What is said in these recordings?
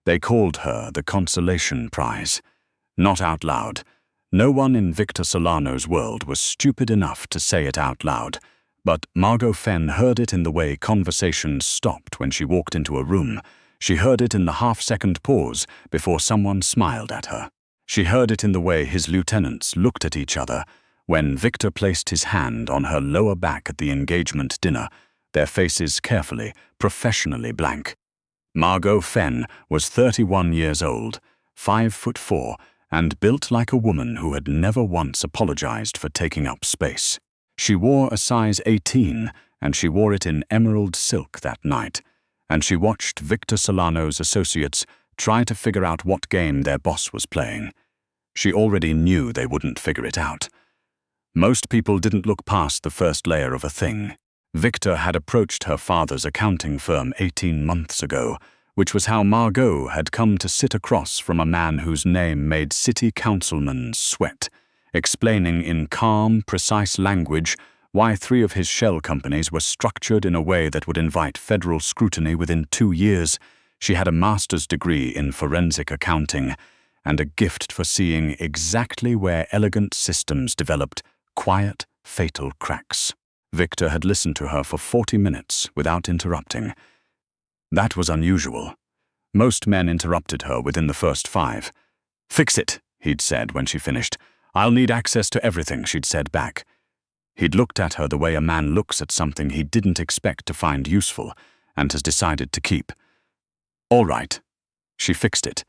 They called her the consolation prize. Not out loud. No one in Viktor Solano's world was stupid enough to say it out loud, but Margaux Fenn heard it in the way conversations stopped when she walked into a room. She heard it in the half-second pause before someone smiled at her. She heard it in the way his lieutenants looked at each other when Viktor placed his hand on her lower back at the engagement dinner, their faces carefully, professionally blank. Margaux Fenn was 31 years old, 5'4", and built like a woman who had never once apologized for taking up space. She wore a size 18, and she wore it in emerald silk that night, and she watched Viktor Solano's associates try to figure out what game their boss was playing. She already knew they wouldn't figure it out. Most people didn't look past the first layer of a thing. Viktor had approached her father's accounting firm 18 months ago, which was how Margaux had come to sit across from a man whose name made city councilmen sweat, explaining in calm, precise language why 3 of his shell companies were structured in a way that would invite federal scrutiny within 2 years. She had a master's degree in forensic accounting and a gift for seeing exactly where elegant systems developed quiet, fatal cracks. Viktor had listened to her for 40 minutes without interrupting. That was unusual. Most men interrupted her within the first 5. "Fix it," he'd said when she finished. "I'll need access to everything," she'd said back. He'd looked at her the way a man looks at something he didn't expect to find useful and has decided to keep. All right. She fixed it.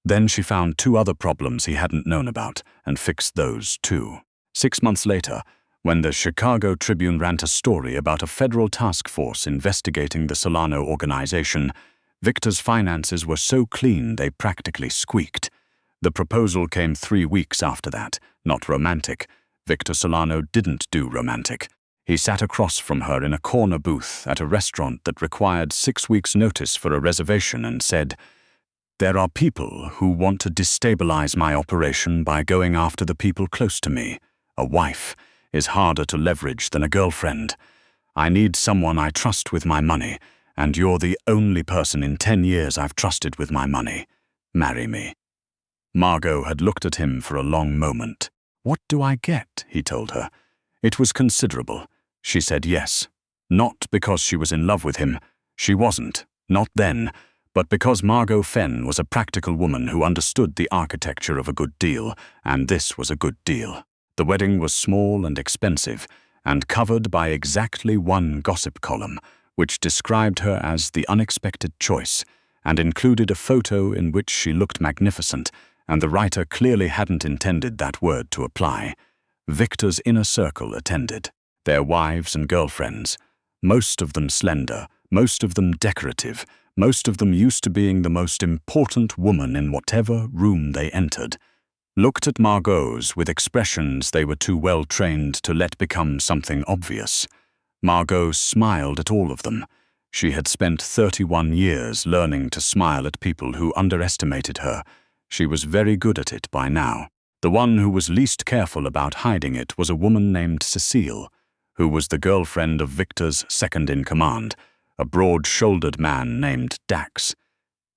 Then she found 2 other problems he hadn't known about and fixed those too. 6 months later, when the Chicago Tribune ran a story about a federal task force investigating the Solano organization, Viktor's finances were so clean they practically squeaked. The proposal came 3 weeks after that, not romantic. Viktor Solano didn't do romantic. He sat across from her in a corner booth at a restaurant that required 6 weeks' notice for a reservation and said, "There are people who want to destabilize my operation by going after the people close to me. A wife is harder to leverage than a girlfriend. I need someone I trust with my money, and you're the only person in 10 years I've trusted with my money. Marry me." Margaux had looked at him for a long moment. "What do I get?" he told her. It was considerable. She said yes. Not because she was in love with him. She wasn't, not then, but because Margaux Fenn was a practical woman who understood the architecture of a good deal, and this was a good deal. The wedding was small and expensive, and covered by exactly 1 gossip column, which described her as the unexpected choice, and included a photo in which she looked magnificent, and the writer clearly hadn't intended that word to apply. Viktor's inner circle attended. Their wives and girlfriends, most of them slender, most of them decorative, most of them used to being the most important woman in whatever room they entered, looked at Margaux's with expressions they were too well trained to let become something obvious. Margaux smiled at all of them. She had spent 31 years learning to smile at people who underestimated her. She was very good at it by now. The one who was least careful about hiding it was a woman named Cecile, who was the girlfriend of Viktor's second-in-command, a broad-shouldered man named Dax.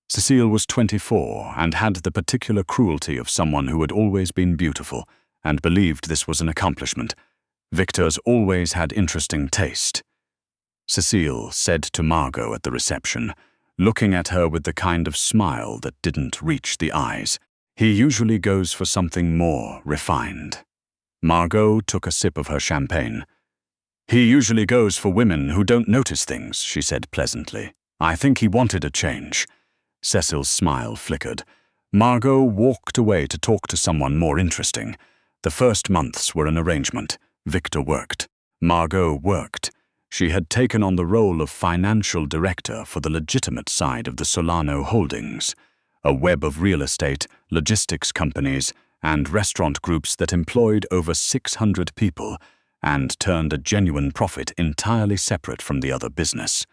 Cecile was 24 and had the particular cruelty of someone who had always been beautiful and believed this was an accomplishment. Viktor's always had interesting taste. Cecile said to Margaux at the reception, looking at her with the kind of smile that didn't reach the eyes, "He usually goes for something more refined." Margaux took a sip of her champagne. "He usually goes for women who don't notice things," she said pleasantly. "I think he wanted a change." Cecile's smile flickered. Margaux walked away to talk to someone more interesting. The first months were an arrangement. Viktor worked. Margaux worked. She had taken on the role of financial director for the legitimate side of the Solano holdings, a web of real estate, logistics companies, and restaurant groups that employed over 600 people and turned a genuine profit entirely separate from the other business.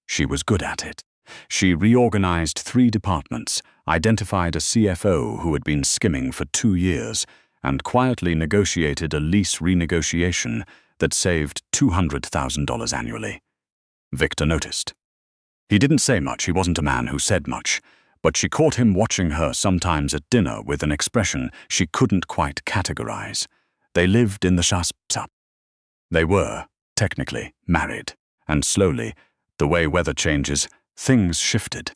She was good at it. She reorganized 3 departments, identified a CFO who had been skimming for 2 years, and quietly negotiated a lease renegotiation that saved $200,000 annually. Viktor noticed. He didn't say much. He wasn't a man who said much, but she caught him watching her sometimes at dinner with an expression she couldn't quite categorize. They lived in the Shas. They were, technically, married, and slowly, the way weather changes, things shifted.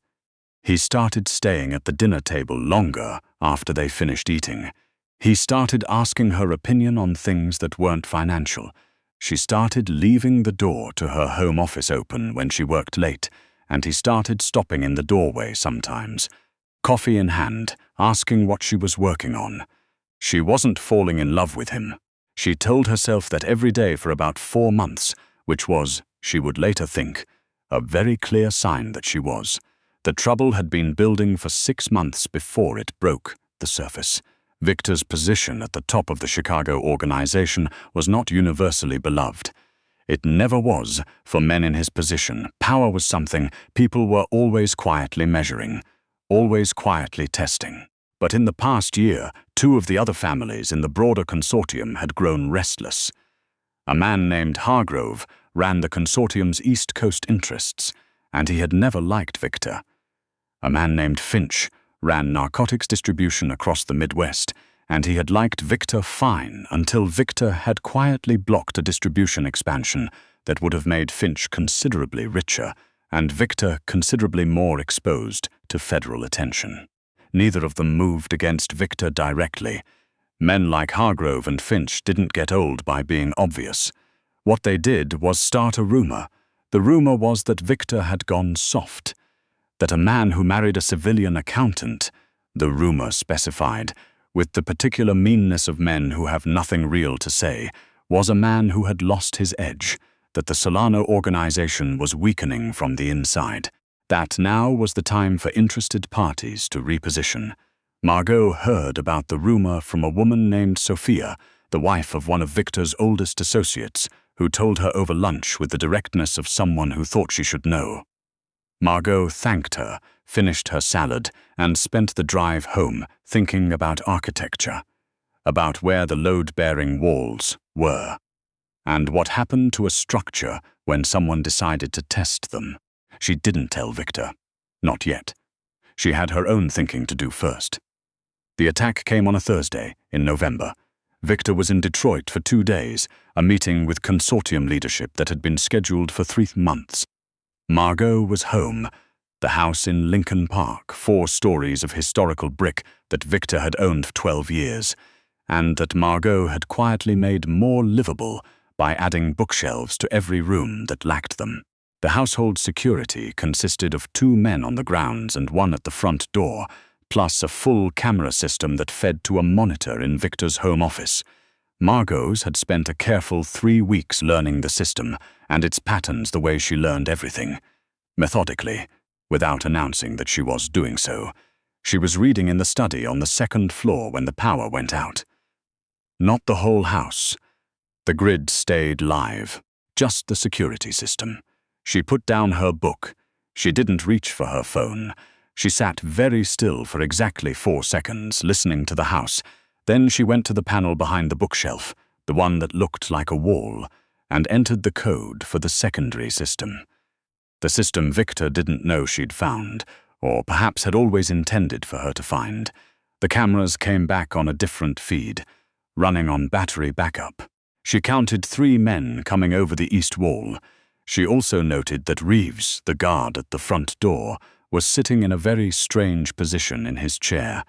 He started staying at the dinner table longer after they finished eating. He started asking her opinion on things that weren't financial. She started leaving the door to her home office open when she worked late, and he started stopping in the doorway sometimes, coffee in hand, asking what she was working on. She wasn't falling in love with him. She told herself that every day for about 4 months, which was, she would later think, a very clear sign that she was. The trouble had been building for 6 months before it broke the surface. Viktor's position at the top of the Chicago organization was not universally beloved. It never was for men in his position. Power was something people were always quietly measuring, always quietly testing. But in the past year, 2 of the other families in the broader consortium had grown restless. A man named Hargrove ran the consortium's East Coast interests, and he had never liked Viktor. A man named Finch ran narcotics distribution across the Midwest, and he had liked Viktor fine until Viktor had quietly blocked a distribution expansion that would have made Finch considerably richer and Viktor considerably more exposed to federal attention. Neither of them moved against Viktor directly. Men like Hargrove and Finch didn't get old by being obvious. What they did was start a rumor. The rumor was that Viktor had gone soft, that a man who married a civilian accountant, the rumor specified, with the particular meanness of men who have nothing real to say, was a man who had lost his edge, that the Solano organization was weakening from the inside, that now was the time for interested parties to reposition. Margaux heard about the rumor from a woman named Sophia, the wife of one of Viktor's oldest associates, who told her over lunch with the directness of someone who thought she should know. Margaux thanked her, finished her salad, and spent the drive home thinking about architecture, about where the load-bearing walls were, and what happened to a structure when someone decided to test them. She didn't tell Viktor. Not yet. She had her own thinking to do first. The attack came on a Thursday in November. Viktor was in Detroit for 2 days, a meeting with consortium leadership that had been scheduled for 3 months. Margaux was home, the house in Lincoln Park, 4 stories of historical brick that Viktor had owned for 12 years, and that Margaux had quietly made more livable by adding bookshelves to every room that lacked them. The household security consisted of 2 men on the grounds and 1 at the front door, plus a full camera system that fed to a monitor in Viktor's home office. Margaux had spent a careful 3 weeks learning the system and its patterns the way she learned everything, methodically, without announcing that she was doing so. She was reading in the study on the 2nd floor when the power went out. Not the whole house. The grid stayed live, just the security system. She put down her book. She didn't reach for her phone. She sat very still for exactly 4 seconds, listening to the house. Then she went to the panel behind the bookshelf, the one that looked like a wall, and entered the code for the secondary system. The system Viktor didn't know she'd found, or perhaps had always intended for her to find. The cameras came back on a different feed, running on battery backup. She counted 3 men coming over the east wall. She also noted that Reeves, the guard at the front door, was sitting in a very strange position in his chair.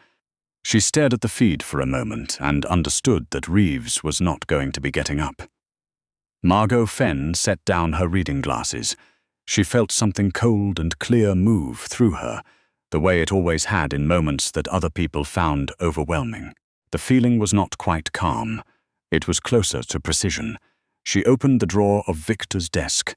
She stared at the feed for a moment and understood that Reeves was not going to be getting up. Margaux Fenn set down her reading glasses. She felt something cold and clear move through her, the way it always had in moments that other people found overwhelming. The feeling was not quite calm. It was closer to precision. She opened the drawer of Viktor's desk,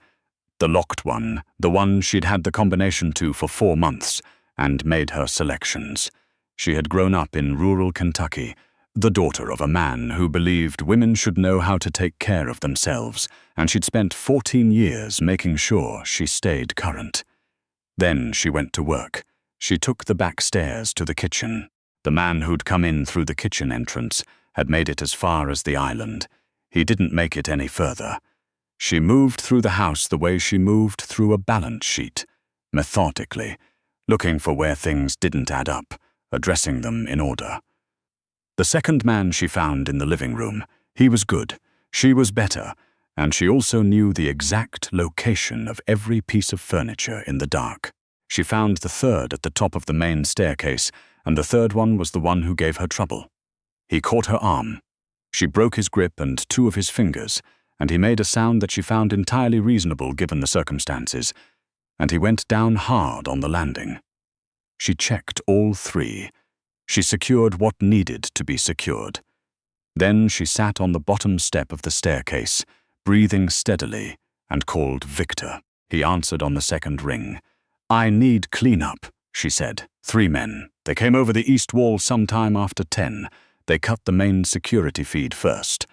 the locked one, the one she'd had the combination to for 4 months, and made her selections. She had grown up in rural Kentucky, the daughter of a man who believed women should know how to take care of themselves, and she'd spent 14 years making sure she stayed current. Then she went to work. She took the back stairs to the kitchen. The man who'd come in through the kitchen entrance had made it as far as the island. He didn't make it any further. She moved through the house the way she moved through a balance sheet, methodically, looking for where things didn't add up, addressing them in order. The second man she found in the living room, he was good, she was better, and she also knew the exact location of every piece of furniture in the dark. She found the third at the top of the main staircase, and the third one was the one who gave her trouble. He caught her arm. She broke his grip and two of his fingers, and he made a sound that she found entirely reasonable given the circumstances, and he went down hard on the landing. She checked all three. She secured what needed to be secured. Then she sat on the bottom step of the staircase, breathing steadily, and called Viktor. He answered on the second ring. "I need cleanup," she said. 3 men. They came over the east wall sometime after 10. They cut the main security feed first,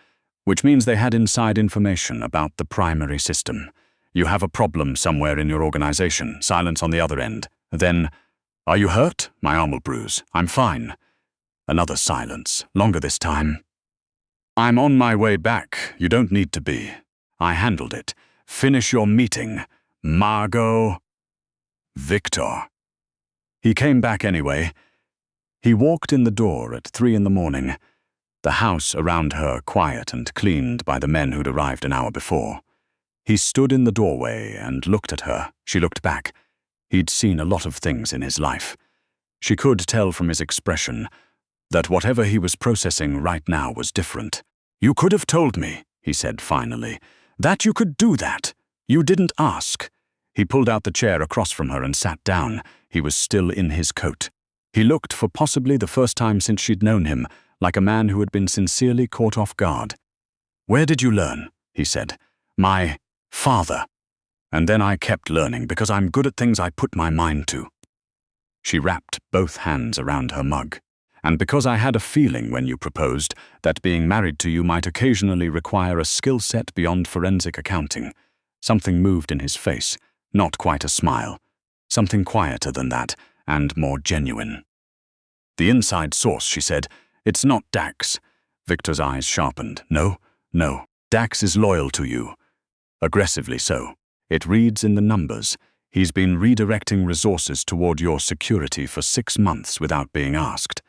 which means they had inside information about the primary system. You have a problem somewhere in your organization. Silence on the other end. Then, "Are you hurt?" "My arm will bruise." "I'm fine." Another silence, longer this time. "I'm on my way back. You don't need to be. I handled it. Finish your meeting. Margaux." Viktor. He came back anyway. He walked in the door at 3 in the morning, the house around her quiet and cleaned by the men who'd arrived an hour before. He stood in the doorway and looked at her. She looked back. He'd seen a lot of things in his life. She could tell from his expression that whatever he was processing right now was different. "You could have told me," he said finally, "that you could do that. You didn't ask." He pulled out the chair across from her and sat down. He was still in his coat. He looked, for possibly the first time since she'd known him, like a man who had been sincerely caught off guard. "Where did you learn?" he said. "My father. And then I kept learning because I'm good at things I put my mind to." She wrapped both hands around her mug. "And because I had a feeling when you proposed that being married to you might occasionally require a skill set beyond forensic accounting." Something moved in his face, not quite a smile. Something quieter than that, and more genuine. "The inside source," she said. "It's not Dax." Victor's eyes sharpened. No. Dax is loyal to you. Aggressively so. It reads in the numbers. He's been redirecting resources toward your security for 6 months without being asked.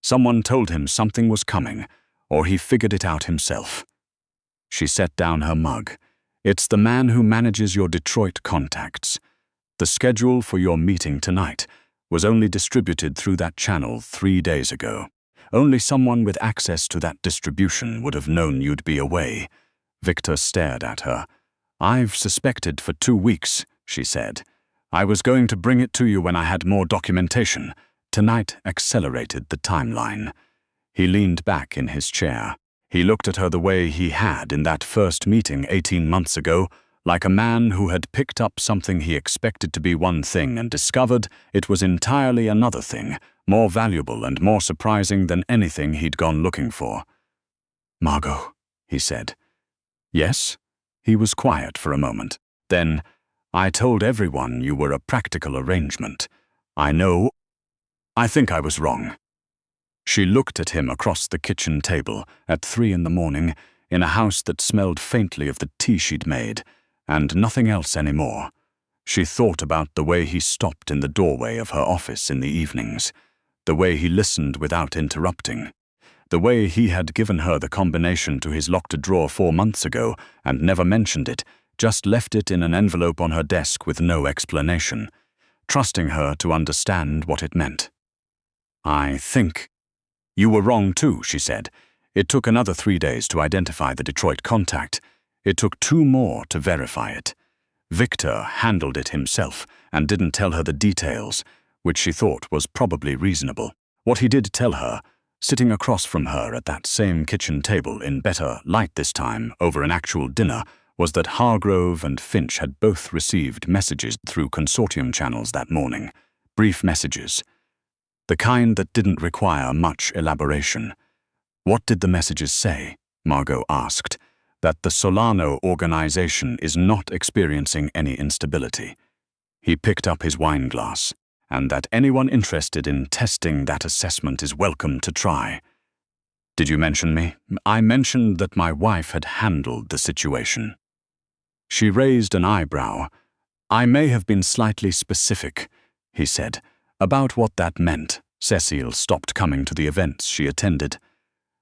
Someone told him something was coming, or he figured it out himself. She set down her mug. "It's the man who manages your Detroit contacts. The schedule for your meeting tonight was only distributed through that channel 3 days ago. Only someone with access to that distribution would have known you'd be away." Viktor stared at her. "I've suspected for 2 weeks," she said. "I was going to bring it to you when I had more documentation." Tonight accelerated the timeline. He leaned back in his chair. He looked at her the way he had in that first meeting 18 months ago, like a man who had picked up something he expected to be one thing and discovered it was entirely another thing, more valuable and more surprising than anything he'd gone looking for. "Margaux," he said. "Yes?" He was quiet for a moment. Then, "I told everyone you were a practical arrangement. I know. I think I was wrong." She looked at him across the kitchen table at 3 in the morning in a house that smelled faintly of the tea she'd made, and nothing else anymore. She thought about the way he stopped in the doorway of her office in the evenings, the way he listened without interrupting, the way he had given her the combination to his locked drawer 4 months ago and never mentioned it, just left it in an envelope on her desk with no explanation, trusting her to understand what it meant. "I think you were wrong too," she said. "It took another 3 days to identify the Detroit contact. It took 2 more to verify it. Viktor handled it himself and didn't tell her the details, which she thought was probably reasonable. What he did tell her, sitting across from her at that same kitchen table in better light this time over an actual dinner, was that Hargrove and Finch had both received messages through consortium channels that morning. Brief messages. The kind that didn't require much elaboration. "What did the messages say?" Margaux asked. "That the Solano organization is not experiencing any instability." He picked up his wine glass, "and that anyone interested in testing that assessment is welcome to try." "Did you mention me?" "I mentioned that my wife had handled the situation." She raised an eyebrow. "I may have been slightly specific." he said. About what that meant, Cecile stopped coming to the events she attended.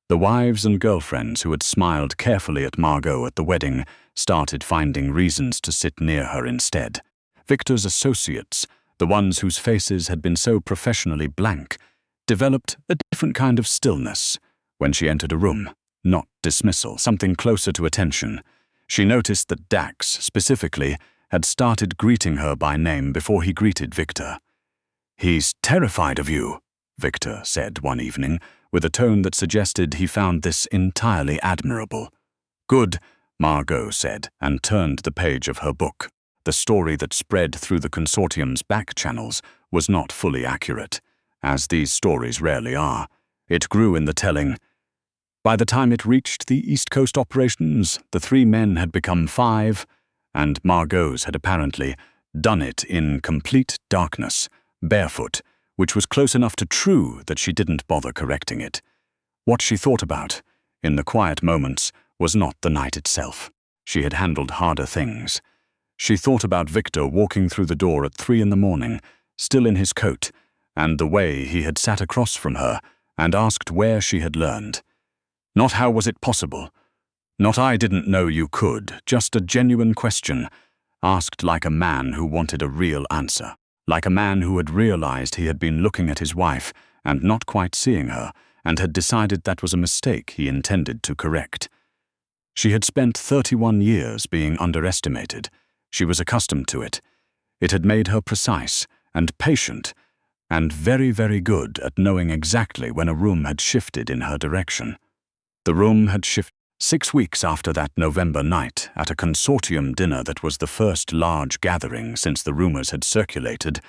The wives and girlfriends who had smiled carefully at Margaux at the wedding started finding reasons to sit near her instead. Viktor's associates, the ones whose faces had been so professionally blank, developed a different kind of stillness when she entered a room. Not dismissal, something closer to attention. She noticed that Dax, specifically, had started greeting her by name before he greeted Viktor. "He's terrified of you," Viktor said one evening, with a tone that suggested he found this entirely admirable. "Good," Margaux said, and turned the page of her book. The story that spread through the consortium's back channels was not fully accurate, as these stories rarely are. It grew in the telling. By the time it reached the East Coast operations, the 3 men had become 5, and Margaux had apparently done it in complete darkness, barefoot, which was close enough to true that she didn't bother correcting it. What she thought about, in the quiet moments, was not the night itself. She had handled harder things. She thought about Viktor walking through the door at 3 in the morning, still in his coat, and the way he had sat across from her and asked where she had learned. Not how was it possible. Not I didn't know you could, just a genuine question, asked like a man who wanted a real answer. Like a man who had realized he had been looking at his wife and not quite seeing her, and had decided that was a mistake he intended to correct. She had spent 31 years being underestimated. She was accustomed to it. It had made her precise and patient, and very, very good at knowing exactly when a room had shifted in her direction. The room had shifted 6 weeks after that November night, at a consortium dinner that was the first large gathering since the rumors had circulated.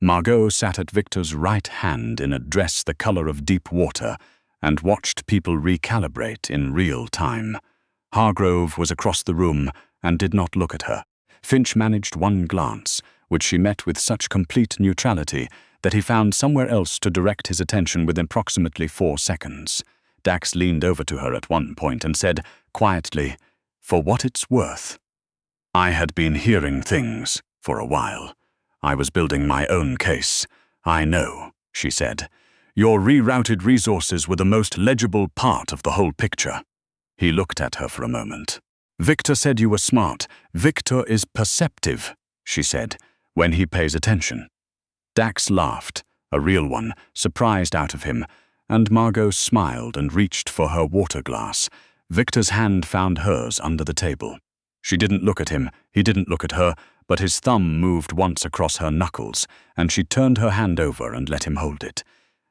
Margaux sat at Viktor's right hand in a dress the color of deep water and watched people recalibrate in real time. Hargrove was across the room and did not look at her. Finch managed one glance, which she met with such complete neutrality that he found somewhere else to direct his attention within approximately 4 seconds. Dax leaned over to her at one point and said, quietly, "For what it's worth." "I had been hearing things for a while. I was building my own case. I know," she said. "Your rerouted resources were the most legible part of the whole picture." He looked at her for a moment. "Viktor said you were smart. Viktor is perceptive," she said, "when he pays attention." Dax laughed, a real one, surprised out of him, and Margaux smiled and reached for her water glass. Viktor's hand found hers under the table. She didn't look at him, he didn't look at her, but his thumb moved once across her knuckles, and she turned her hand over and let him hold it.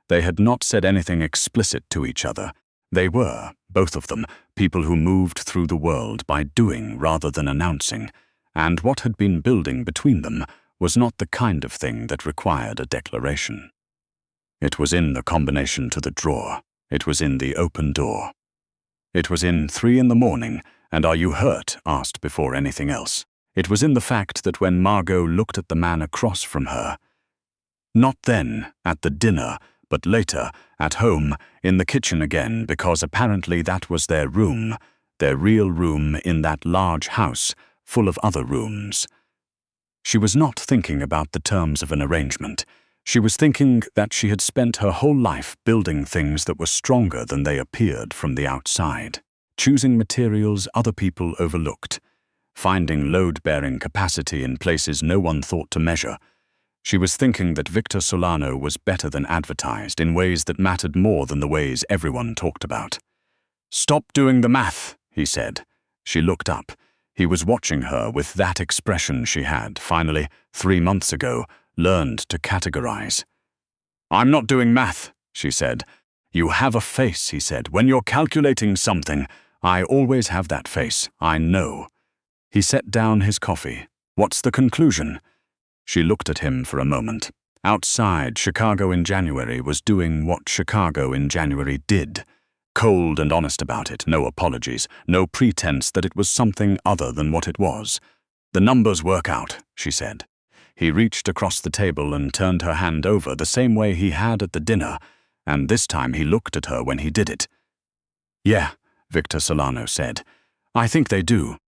They had not said anything explicit to each other. They were, both of them, people who moved through the world by doing rather than announcing, and what had been building between them was not the kind of thing that required a declaration. It was in the combination to the drawer. It was in the open door. It was in 3 in the morning, and "Are you hurt?" asked before anything else. It was in the fact that when Margaux looked at the man across from her, not then, at the dinner, but later, at home, in the kitchen again, because apparently that was their room, their real room in that large house, full of other rooms. She was not thinking about the terms of an arrangement. She was thinking that she had spent her whole life building things that were stronger than they appeared from the outside, choosing materials other people overlooked, finding load-bearing capacity in places no one thought to measure. She was thinking that Viktor Solano was better than advertised in ways that mattered more than the ways everyone talked about. "Stop doing the math," he said. She looked up. He was watching her with that expression she had, finally, 3 months ago, learned to categorize. "I'm not doing math," she said. "You have a face," he said. "When you're calculating something, I always have that face. I know." He set down his coffee. "What's the conclusion?" She looked at him for a moment. Outside, Chicago in January was doing what Chicago in January did. Cold and honest about it, no apologies, no pretense that it was something other than what it was. "The numbers work out," she said. He reached across the table and turned her hand over the same way he had at the dinner, and this time he looked at her when he did it. "Yeah," Viktor Solano said. "I think they do.